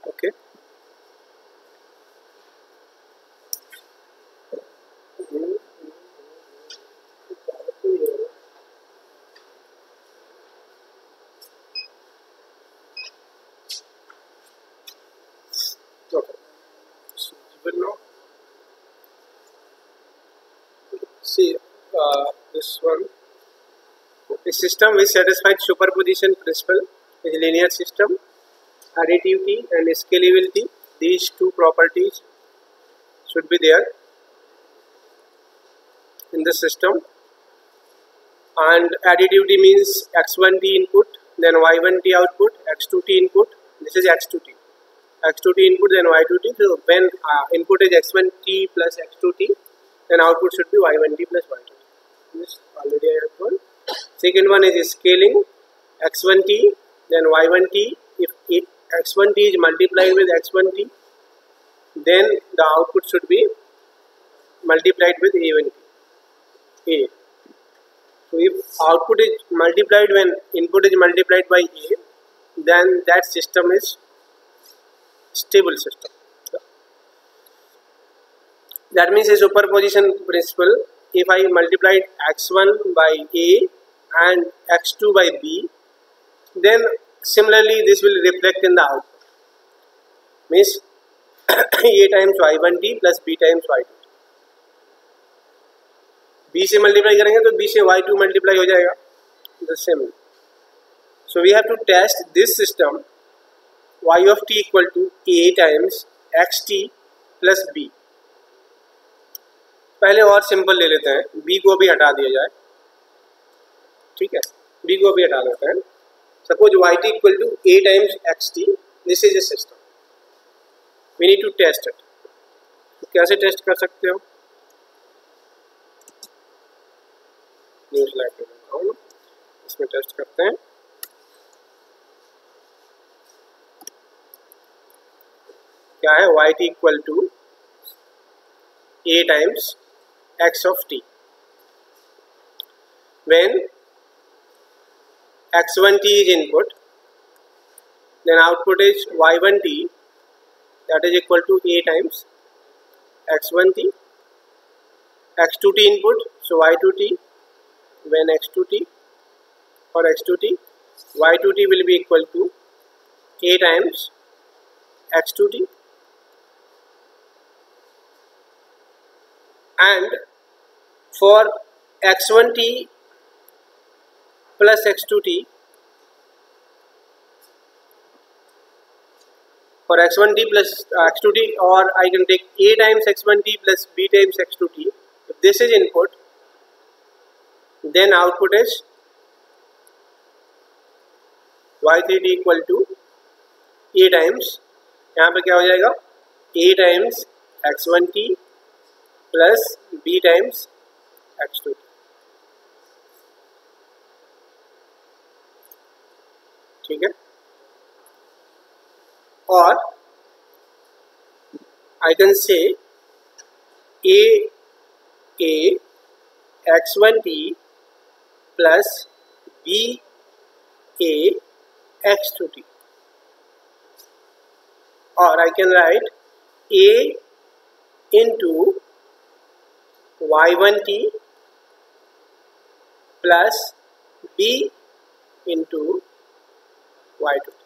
Okay. Okay. So we will now see this one. A system which satisfies superposition principle is a linear system. Additivity and scalability, these two properties should be there in the system. And additivity means x1t input, then y1t output, x2t input. This is x2t. x2t input, then y2t. So when input is x1t plus x2t, then output should be y1t plus y2t. This already I have told. Second one is scaling. x1t, then y1t. If x1t is multiplied with x1t, then the output should be multiplied with a1t. A. So if output is multiplied when input is multiplied by a, then that system is stable system. That means a superposition principle. If I multiplied x1 by a and x2 by b, then similarly this will reflect in the output. Means a times y1t plus b times y2t. b से multiply करेंगे तो b से y2 multiply हो जाएगा. The same. So we have to test this system y of t equal to a times xt plus b. पहले और simple ले लेते हैं, b को भी हटा दिया जाए. ठीक है, b को भी हटा लेते हैं. Suppose yt equal to a times xt. This is a system. We need to test it. तो कैसे टेस्ट कर सकते हो? न्यू स्लाइड पे जाता हूँ, इसमें टेस्ट करते हैं. क्या है? yt equal to a times x of t. When x1t is input, then output is y1t, that is equal to a times x1t. x2t input, so y2t. When x2t or x2t, y2t will be equal to a times x2t. And for x1t plus x2t, for x1t plus x2t, or I can take a times x1t plus b times x2t. If this is input, then output is y3t equal to a times, यहाँ पे क्या हो जाएगा? a times x1t plus b times x2t. ठीक है. और I can say a x1t plus b a x2t, or I can write a into y1t plus b into y2t.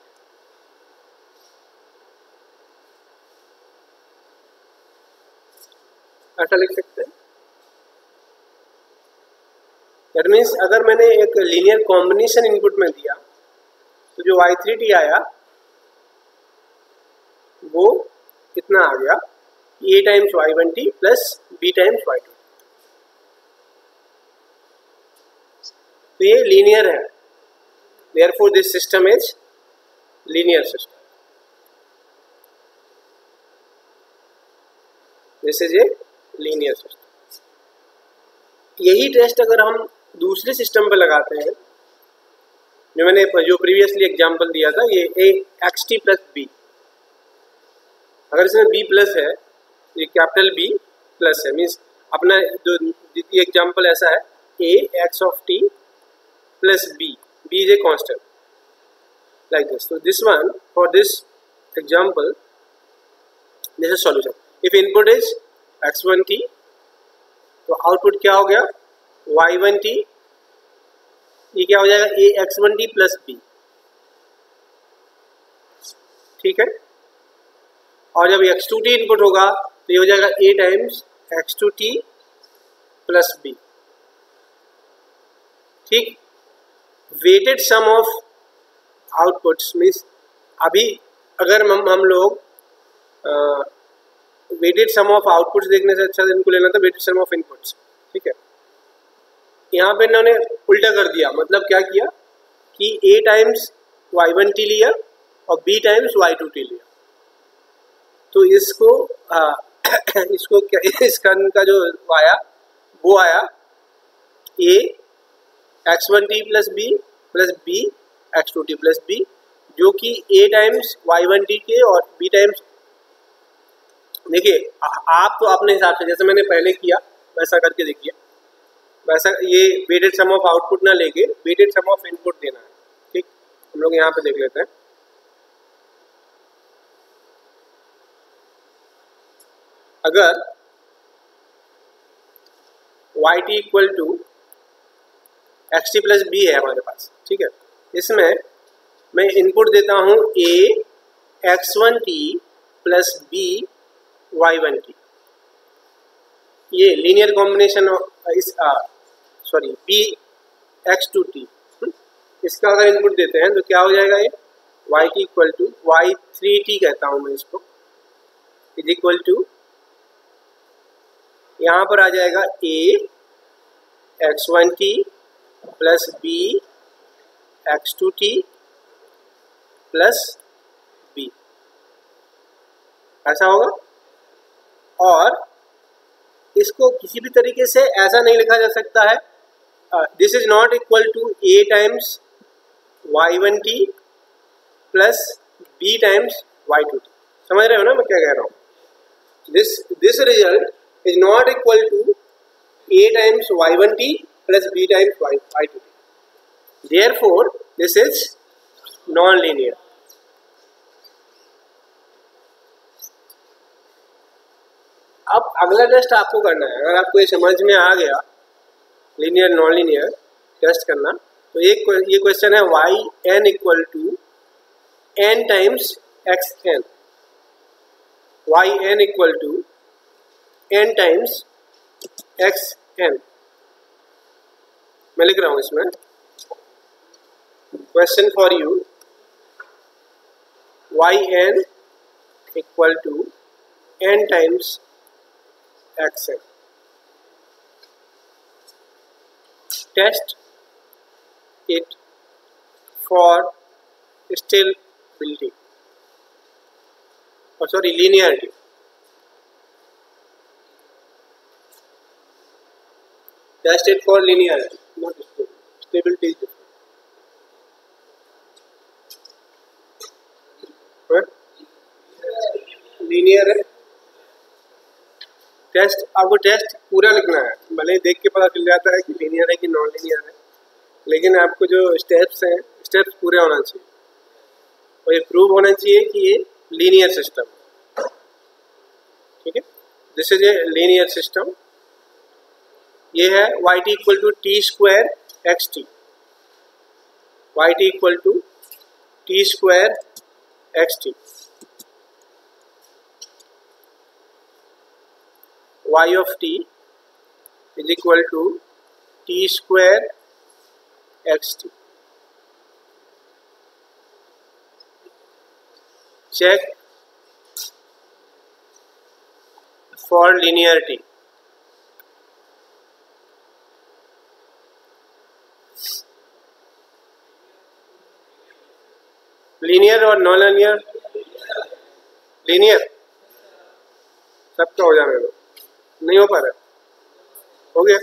ऐसा लिख सकते हैं. दैट मीन्स अगर मैंने एक लीनियर कॉम्बिनेशन इनपुट में दिया तो जो y3t आया वो कितना आ गया? a times y1t plus b times y2t. तो ये लीनियर है. Therefore this system is linear system. This is a linear system. यही टेस्ट अगर हम दूसरे सिस्टम पे लगाते हैं, जो मैंने जो प्रीवियसली एग्जांपल दिया था, ये A X T plus B. अगर इसमें बी प्लस है, ये कैपिटल बी प्लस है, मीन्स अपना जो द्वितीय एग्जांपल ऐसा है, A X of T plus B. B is a constant like this. तो this one, for this example, this is solution. If input is x1t, तो आउटपुट क्या हो गया y1t, ये क्या हो जाएगा a x1t प्लस b, ठीक है। और जब x2t इनपुट होगा तो ये हो जाएगा a times x2t plus b, ठीक। Weighted sum of outputs means अभी अगर हम लोग वेटेड सम ऑफ आउटपुट्स देखने से अच्छा इनको लेना था वेटेड सम ऑफ इनपुट्स, ठीक है। यहाँ पे इन्होंने उल्टा कर दिया, मतलब क्या किया कि a टाइम्स y1t लिया और b टाइम्स y2t लिया, तो इसको इसको क्या इसका का जो आया वो आया a x1t plus b plus b x2t plus b, जो कि a टाइम्स y1t के और b टाइम्स, देखिए आप तो अपने हिसाब से जैसे मैंने पहले किया वैसा करके देखिए, वैसा ये वेटेड सम ऑफ आउटपुट ना लेके वेटेड सम ऑफ इनपुट देना है, ठीक। हम लोग यहाँ पे देख लेते हैं। अगर yt equal to xt plus b है हमारे पास, ठीक है, इसमें मैं इनपुट देता हूँ a x1t plus b y1t, ये लीनियर कॉम्बिनेशन इस सॉरी b x2t, इसका अगर इनपुट देते हैं तो क्या हो जाएगा ये yt इक्वल टू y3t कहता हूँ मैं इसको, इज इक्वल टू यहाँ पर आ जाएगा a x1t plus b x2t plus b, ऐसा होगा। और इसको किसी भी तरीके से ऐसा नहीं लिखा जा सकता है this is not equal to a times y1t plus b times y2t, समझ रहे हो ना मैं क्या कह रहा हूँ। This result is not equal to a times y1t plus b times y2t. Therefore, this is non-linear. अब अगला टेस्ट आपको करना है, अगर आपको ये समझ में आ गया लीनियर नॉन लीनियर टेस्ट करना, तो ये क्वेश्चन है yn equal to n times xn, yn equal to n times xn, मैं लिख रहा हूं इसमें question for you yn equal to n times xn, test it for stability और sorry linearity, test it for linearity, not stability is different. Linear है test, आपको test पूरा लिखना है, भले देख के पता चल जाता है कि लीनियर है कि नॉन लीनियर है, लेकिन आपको जो स्टेप्स हैं स्टेप्स पूरे होना चाहिए और ये प्रूव होना चाहिए कि ये लीनियर सिस्टम, ठीक है। This is a linear system, ये है yt equal to t square xt, yt equal to t square xt, y of t is equal to t square xt। Check for linearity, linear और non linear, linear सबका हो जाने दो, नहीं हो पा रहा, हो गया।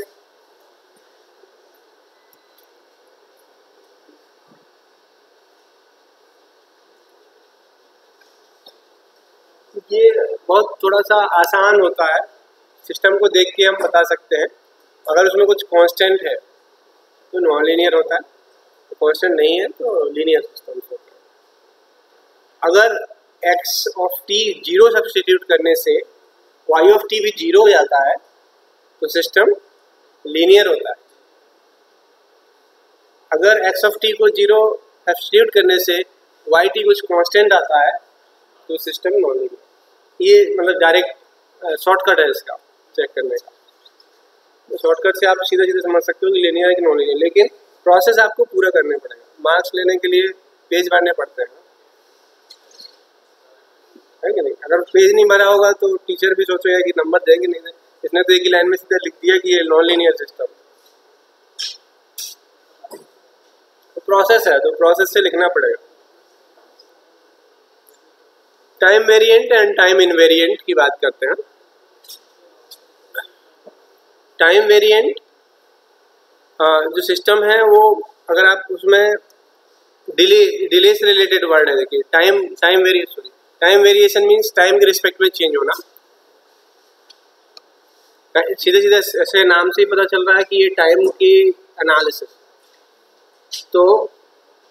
ये बहुत थोड़ा सा आसान होता है, सिस्टम को देख के हम बता सकते हैं, अगर उसमें कुछ कांस्टेंट है तो नॉन लीनियर होता है, तो कांस्टेंट नहीं है तो लीनियर सिस्टम होता है। अगर x of T zero substitute करने से वाई ऑफ टी भी जीरो हो जाता है तो सिस्टम लीनियर होता है। अगर एक्स ऑफ टी को जीरो सब्सटीट्यूट करने से वाई टी कुछ कांस्टेंट आता है तो सिस्टम नॉन लीनियर। ये मतलब डायरेक्ट शॉर्टकट है इसका चेक करने का। तो शॉर्टकट से आप सीधे सीधे समझ सकते हो कि लीनियर है कि नॉन लीनियर, लेकिन प्रोसेस आपको पूरा करना पड़ेगा। मार्क्स लेने के लिए पेज भरने पड़ते हैं, है कि नहीं? अगर पेज नहीं भरा होगा तो टीचर भी सोचेगा कि नंबर देंगे नहीं देंगे, इसने तो एक ही लाइन में सीधे लिख दिया कि ये नॉन लीनियर सिस्टम। तो प्रोसेस है तो प्रोसेस से लिखना पड़ेगा। Time variant and time invariant की बात करते हैं। टाइम वेरिएंट जो सिस्टम है वो, अगर आप उसमें डिले से रिलेटेड वर्ड है, देखिए टाइम वेरिएशन मीन्स टाइम के रिस्पेक्ट में चेंज होना। सीधे सीधे ऐसे नाम से ही पता चल रहा है कि ये टाइम की एनालिसिस। तो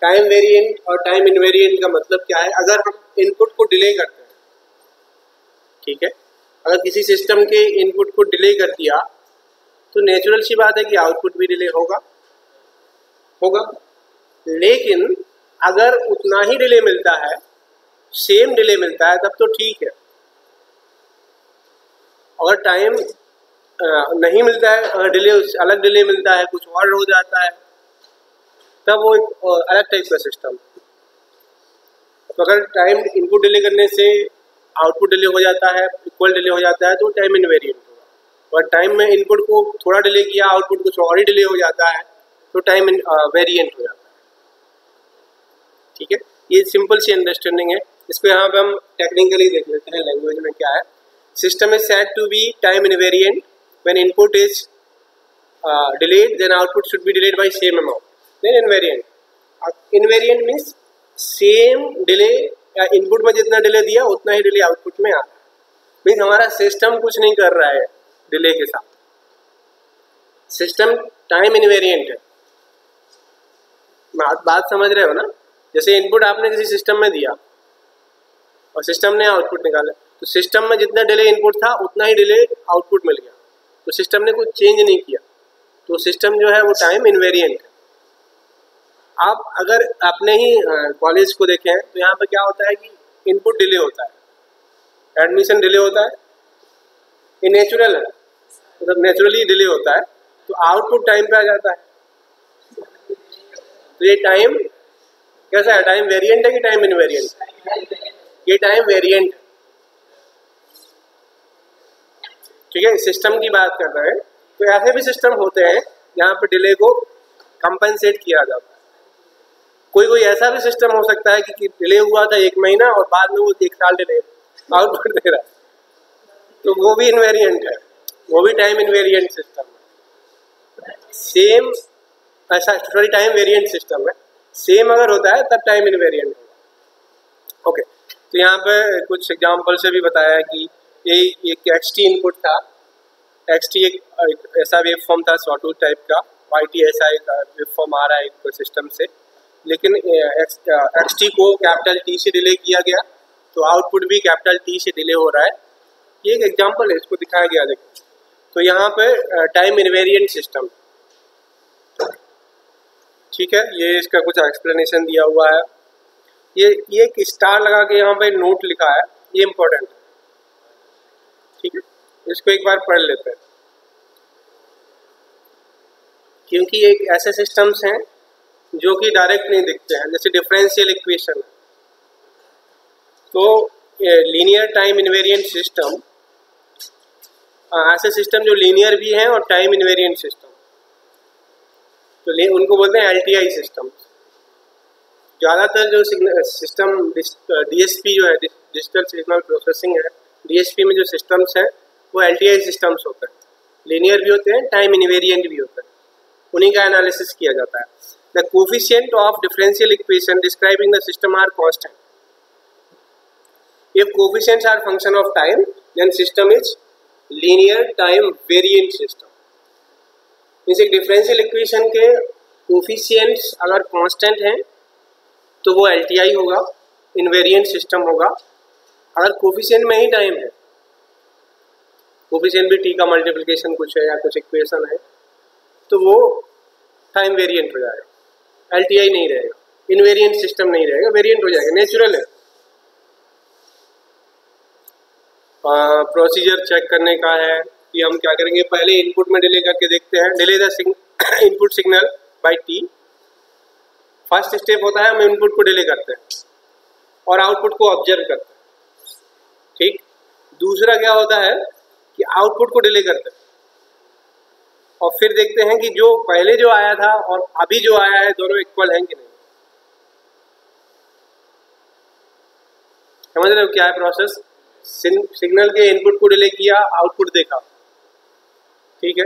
टाइम वेरिएंट और टाइम इनवेरिएंट का मतलब क्या है? अगर हम इनपुट को डिले करते हैं, ठीक है, अगर किसी सिस्टम के इनपुट को डिले कर दिया तो नेचुरल सी बात है कि आउटपुट भी डिले होगा। लेकिन अगर उतना ही डिले मिलता है, सेम डिले मिलता है, तब तो ठीक है। अगर टाइम नहीं मिलता है, अगर डिले अलग डिले मिलता है, कुछ और हो जाता है, तब वो एक अलग टाइप का सिस्टम। तो अगर टाइम इनपुट डिले करने से आउटपुट डिले हो जाता है, इक्वल डिले हो जाता है, तो टाइम इनवेरिएंट होगा। और टाइम में इनपुट को थोड़ा डिले किया, आउटपुट कुछ और ही डिले हो जाता है, तो टाइम वेरिएंट हो जाता है। ठीक है, ये सिंपल सी अंडरस्टैंडिंग है। इसको यहाँ पे हम टेक्निकली देख लेते हैं, लैंग्वेज में क्या है। System is said to be time invariant when input is delayed, then output should be delayed by same amount. Then invariant. Invariant means same delay, या इनपुट में जितना डिले दिया उतना ही डिले आउटपुट में आ रहा है। मीन्स हमारा सिस्टम कुछ नहीं कर रहा है डिले के साथ, सिस्टम टाइम इनवेरिएंट है। बात समझ रहे हो ना? जैसे इनपुट आपने किसी सिस्टम में दिया और सिस्टम ने आउटपुट निकाला, तो सिस्टम में जितना डिले इनपुट था उतना ही डिले आउटपुट मिल गया, तो सिस्टम ने कुछ चेंज नहीं किया, तो सिस्टम जो है वो टाइम इनवेरिएंट है। आप अगर अपने ही कॉलेज को देखें तो यहाँ पे क्या होता है कि इनपुट डिले होता है, एडमिशन डिले होता है, ये नेचुरल है, मतलब नेचुरली डिले होता है, तो आउटपुट टाइम पे आ जाता है। तो ये टाइम कैसा है? टाइम वेरिएंट है कि टाइम इनवेरिएंट? ये टाइम वेरिएंट। ठीक है, सिस्टम की बात कर रहे हैं, तो ऐसे भी सिस्टम होते हैं जहाँ पे डिले को कंपनसेट किया जाता है। कोई ऐसा भी सिस्टम हो सकता है कि डिले हुआ था 1 महीना और बाद में वो 1 साल डिले आउटपुट दे रहा है, तो वो भी इनवेरिएंट है, वो भी टाइम इनवेरिएंट सिस्टम है। सेम ऐसा टाइम वेरिएंट सिस्टम है, सेम अगर होता है तब टाइम इनवेरिएंट होगा। ओके, तो यहाँ पे कुछ एग्जाम्पल से भी बताया है कि ये एक XT इनपुट था, XT एक ऐसा वेव फॉर्म था सॉटूथ टाइप का, YT ऐसा एक वेव फॉर्म आ रहा है एक सिस्टम से, लेकिन XT को कैपिटल T से डिले किया गया, तो आउटपुट भी कैपिटल T से डिले हो रहा है। ये एक एग्जांपल है, इसको दिखाया गया। देखो, तो यहाँ पे टाइम इनवेरिएंट सिस्टम, ठीक है, ये इसका कुछ एक्सप्लेनेशन दिया हुआ है। ये एक स्टार लगा के यहाँ पे नोट लिखा है, ये इम्पोर्टेंट है। ठीक है, इसको एक बार पढ़ लेते हैं, क्योंकि एक ऐसे सिस्टम्स हैं जो कि डायरेक्ट नहीं दिखते हैं, जैसे डिफरेंशियल इक्वेशन। तो लीनियर टाइम इनवेरिएंट सिस्टम, ऐसे सिस्टम जो लीनियर भी हैं और टाइम इनवेरिएंट सिस्टम, तो उनको बोलते हैं LTI सिस्टम। ज़्यादातर जो सिस्टम DSP जो है, डिजिटल सिग्नल प्रोसेसिंग है, DSP में जो सिस्टम्स हैं वो LTI सिस्टम्स होते हैं। लीनियर भी होते हैं, टाइम इनवेरिएंट भी होते हैं, उन्हीं का एनालिसिस किया जाता है। The coefficient of differential equation describing the system are constant. If coefficients are function of time, then system is linear time variant system. इस एक डिफरेंशियल इक्वेशन के कोफिशिएंट्स अगर कांस्टेंट हैं तो वो LTI होगा, इनवेरिएंट सिस्टम होगा। अगर कोफिशिएंट में ही टाइम है, कोफिशिएंट भी टी का मल्टीप्लिकेशन कुछ है या कुछ इक्वेशन है, तो वो टाइम वेरिएंट हो जाएगा, LTI नहीं रहेगा, इनवेरिएंट सिस्टम नहीं रहेगा, वेरिएंट हो जाएगा, नेचुरल है। प्रोसीजर चेक करने का है कि हम क्या करेंगे, पहले इनपुट में डिले करके देखते हैं, delay the input signal by t. First step होता है हम इनपुट को डिले करते हैं और आउटपुट को ऑब्जर्व करते हैं, ठीक। दूसरा क्या होता है कि आउटपुट को डिले करते हैं और फिर देखते हैं कि जो पहले जो आया था और अभी जो आया है दोनों इक्वल हैं कि नहीं। समझ रहे हो क्या है प्रोसेस? सिग्नल के इनपुट को डिले किया, आउटपुट देखा, ठीक है।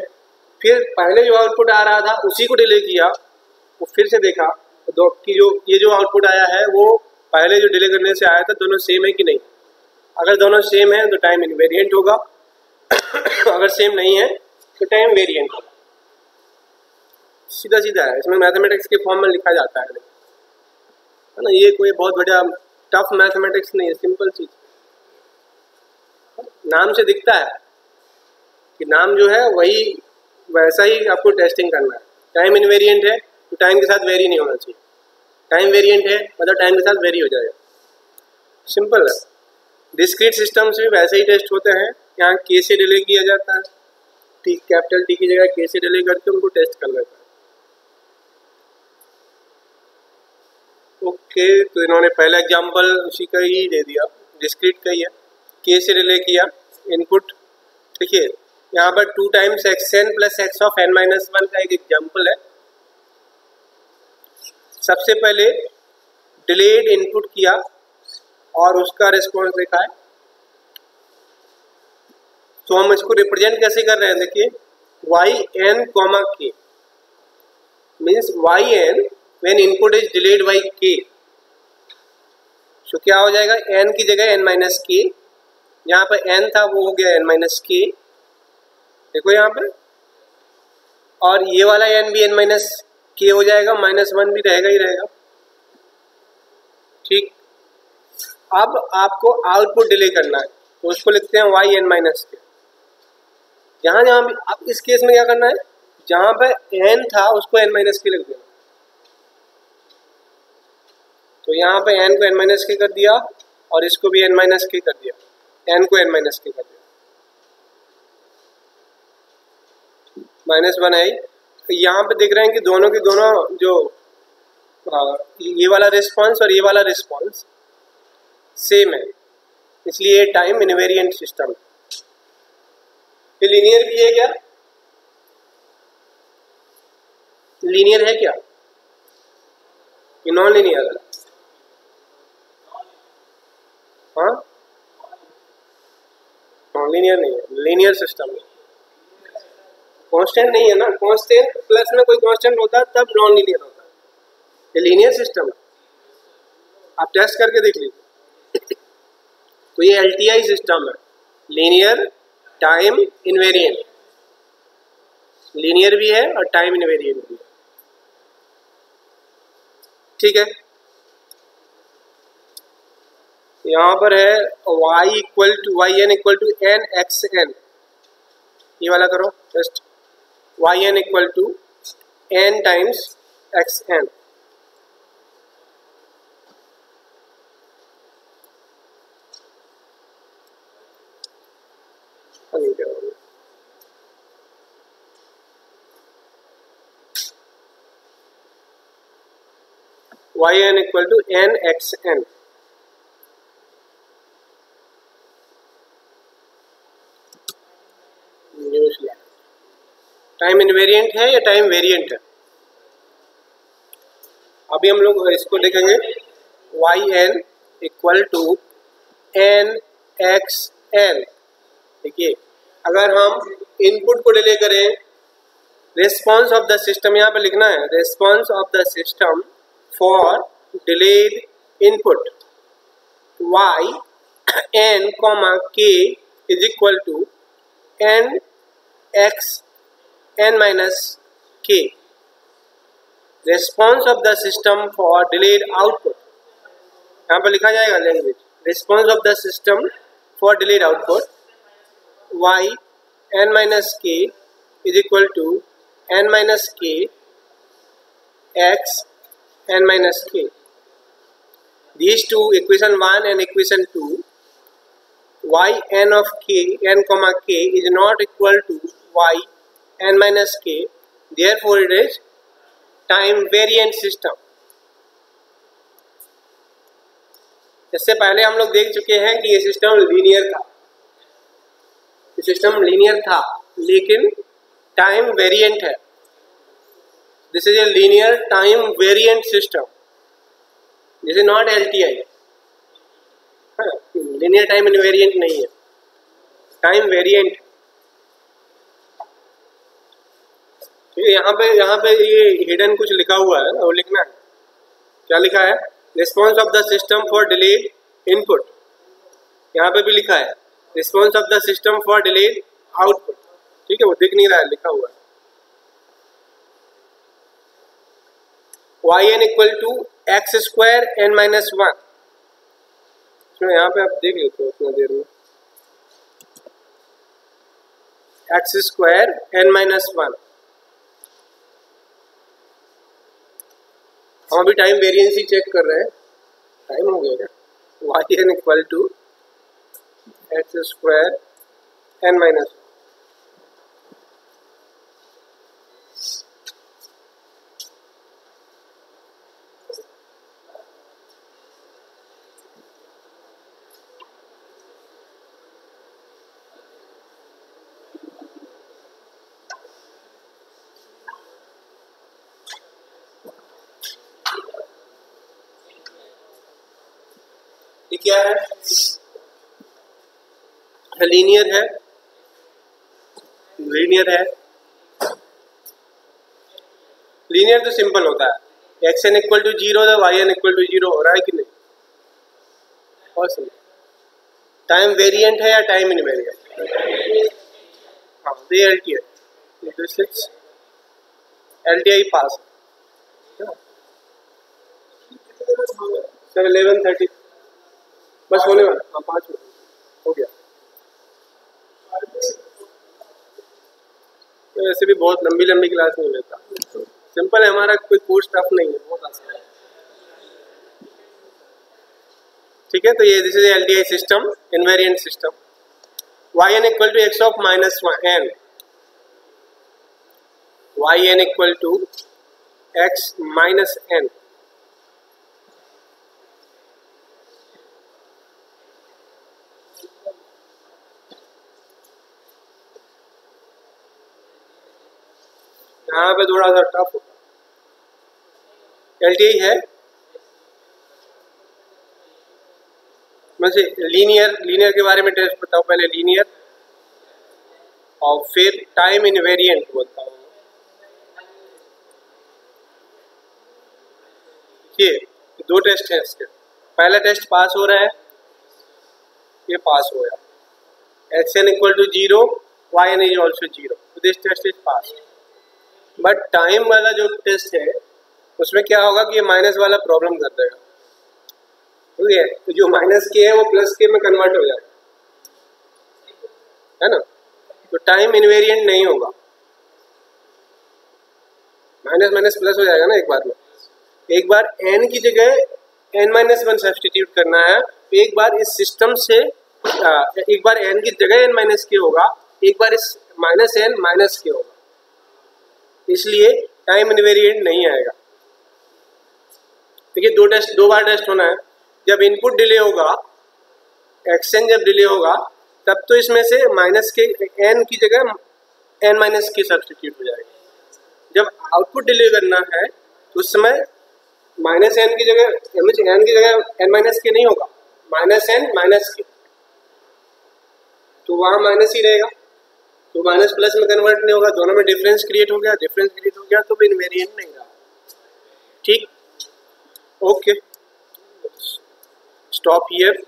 फिर पहले जो आउटपुट आ रहा था उसी को डिले किया, वो फिर से देखा तो कि जो ये जो आउटपुट आया है वो पहले जो डिले करने से आया था दोनों सेम है कि नहीं। अगर दोनों सेम है तो टाइम इनवेरिएंट होगा अगर सेम नहीं है तो टाइम वेरिएंट होगा। सीधा सीधा है, इसमें मैथमेटिक्स के फॉर्म में लिखा जाता है ना, ये कोई बहुत बढ़िया टफ मैथमेटिक्स नहीं है, सिंपल चीज। नाम से दिखता है कि नाम जो है वही वैसा ही आपको टेस्टिंग करना है। टाइम इनवेरिएंट है तो टाइम के साथ वेरी नहीं होना चाहिए, टाइम वेरिएंट है मतलब टाइम के साथ वेरी हो जाएगा, सिंपल है। डिस्क्रीट सिस्टम्स भी वैसे ही टेस्ट होते हैं, यहाँ के से डिले किया जाता है, टी कैपिटल टी की जगह के से डिले करके उनको टेस्ट कर लेता है। ओके, तो इन्होंने पहला एग्जांपल उसी का ही दे दिया, डिस्क्रीट का ही है, के से डिले किया इनपुट। देखिए यहाँ पर 2 times xn plus x of n minus 1 का एक एग्जांपल है। सबसे पहले डिलेड इनपुट किया और उसका रिस्पॉन्स देखा है, तो हम इसको रिप्रेजेंट कैसे कर रहे हैं, देखिए yn, k means yn when input is delayed by k, तो क्या हो जाएगा, n की जगह n माइनस k, यहाँ पर n था वो हो गया n माइनस k, देखो यहाँ पे, और ये वाला n भी n माइनस k हो जाएगा, -1 भी रहेगा ही रहेगा, ठीक। अब आपको आउटपुट डिले करना है तो उसको लिखते हैं yn माइनस k। जहां जहां भी अब इस केस में क्या करना है, जहां पे n था उसको n माइनस k लिख देना, तो यहाँ पे n को n माइनस k कर दिया और इसको भी n माइनस k कर दिया, n को n माइनस k कर दिया, -1 है। तो यहाँ पे देख रहे हैं कि दोनों के दोनों जो ये वाला रिस्पांस और ये वाला रिस्पांस सेम है, इसलिए ये टाइम इनवेरिएंट सिस्टम है। ये लीनियर भी है क्या, लीनियर है क्या, ये नॉन लीनियर है, हाँ नॉन लीनियर नहीं है, लीनियर सिस्टम है। कांस्टेंट नहीं है ना, कांस्टेंट प्लस में कोई कांस्टेंट होता है तब नॉन लीनियर होता है, ये लीनियर सिस्टम है, आप टेस्ट करके देख लीजिए। तो ये LTI सिस्टम है, लीनियर टाइम इनवेरिएंट, लीनियर भी है और टाइम इनवेरिएंट भी है, ठीक है। यहाँ पर है yn इक्वल टू nxn, ये वाला करो test, yn equal to n times xn, yn equal to nxn, time invariant है या टाइम वेरिएंट है। अभी हम लोग इसको लिखेंगे yn इक्वल टू nxn। देखिए अगर हम इनपुट को डिले करें, रिस्पॉन्स ऑफ द सिस्टम यहाँ पे लिखना है, response of the system for delayed input yn, k is equal to n minus k, response of the system for delayed output, यहाँ पर लिखा जाएगा language response of the system for delayed output, y n minus k is equal to n minus k x n minus k. These two, equation 1 and equation 2, y n of k, n comma k is not equal to y n minus k, therefore it is time variant system. इससे पहले हम लोग देख चुके हैं कि ये system linear था, ये सिस्टम लीनियर था लेकिन टाइम वेरिएंट है. This is a linear time variant system, this is not LTI. Linear time invariant नहीं है, टाइम वेरिएंट. यहाँ पे ये हिडन कुछ लिखा हुआ है, वो लिखना है. क्या लिखा है? Response of the system for delayed input. यहाँ पे भी लिखा है response of the system for delayed output. ठीक है, वो दिख नहीं रहा है, लिखा हुआ है. y n equal to x square n minus 1. यहाँ पे आप देख लेते हो उतना देर में. X square n minus 1. हम अभी टाइम वेरिएंस ही चेक कर रहे हैं. टाइम हो गया क्या? y n equal to x square n minus 1. क्या है? लीनियर है, लीनियर है. लीनियर तो सिंपल होता है. एक्स एन इक्वल टू 0 तो वाई एन इक्वल टू 0 हो रहा है कि नहीं? और सिंपल. टाइम वेरिएंट है या टाइम इनवेरिएंट? हाँ, ये LTI. LTI पास. सर 11:30 बस होने वाला. हाँ, 5 मिनट हो गया. तो ऐसे भी बहुत लंबी लंबी क्लास नहीं लेता. सिंपल है हमारा, कोई कोर्स टफ नहीं है, बहुत आसान है. ठीक है, तो ये this is LTI system, invariant system. y n equal to x of minus n. y n equal to x minus n. यहाँ पे थोड़ा सा टफ होता है. LTI है मुझे. लीनियर के बारे में टेस्ट बताओ पहले. लीनियर और फिर टाइम इनवेरिएंट बोलता हूँ. ये 2 टेस्ट हैं इसके. पहला टेस्ट पास हो रहा है, ये पास हो गया. X n equal to 0, y n is also 0. This test is pass. But time वाला जो टेस्ट है उसमें क्या होगा कि ये माइनस वाला प्रॉब्लम कर देगा. ठीक है, तो जो माइनस के है वो प्लस के में कन्वर्ट हो जाएगा, है ना. तो टाइम इनवेरिएंट नहीं होगा. माइनस माइनस प्लस हो जाएगा ना एक बार में. एक बार n की जगह n-1 सब्सटीट्यूट करना है. एक बार इस सिस्टम से एक बार n की जगह n-k होगा, एक बार इस माइनस n माइनस के होगा. इसलिए टाइम इनवेरिएंट नहीं आएगा. देखिए 2 बार टेस्ट होना है. जब इनपुट डिले होगा, एक्सचेंज जब डिले होगा, तब तो इसमें से माइनस के n की जगह n-k सब्सटीट्यूट हो जाएगा. जब आउटपुट डिले करना है तो उस समय माइनस n की जगह n की जगह n-k नहीं होगा, माइनस n माइनस के. तो वहाँ माइनस ही रहेगा, तो माइनस प्लस में कन्वर्ट नहीं होगा. दोनों में डिफरेंस क्रिएट हो गया. डिफरेंस क्रिएट हो गया तो भी इनवेरिएंट नहीं रहा. ठीक, ओके, स्टॉप हियर.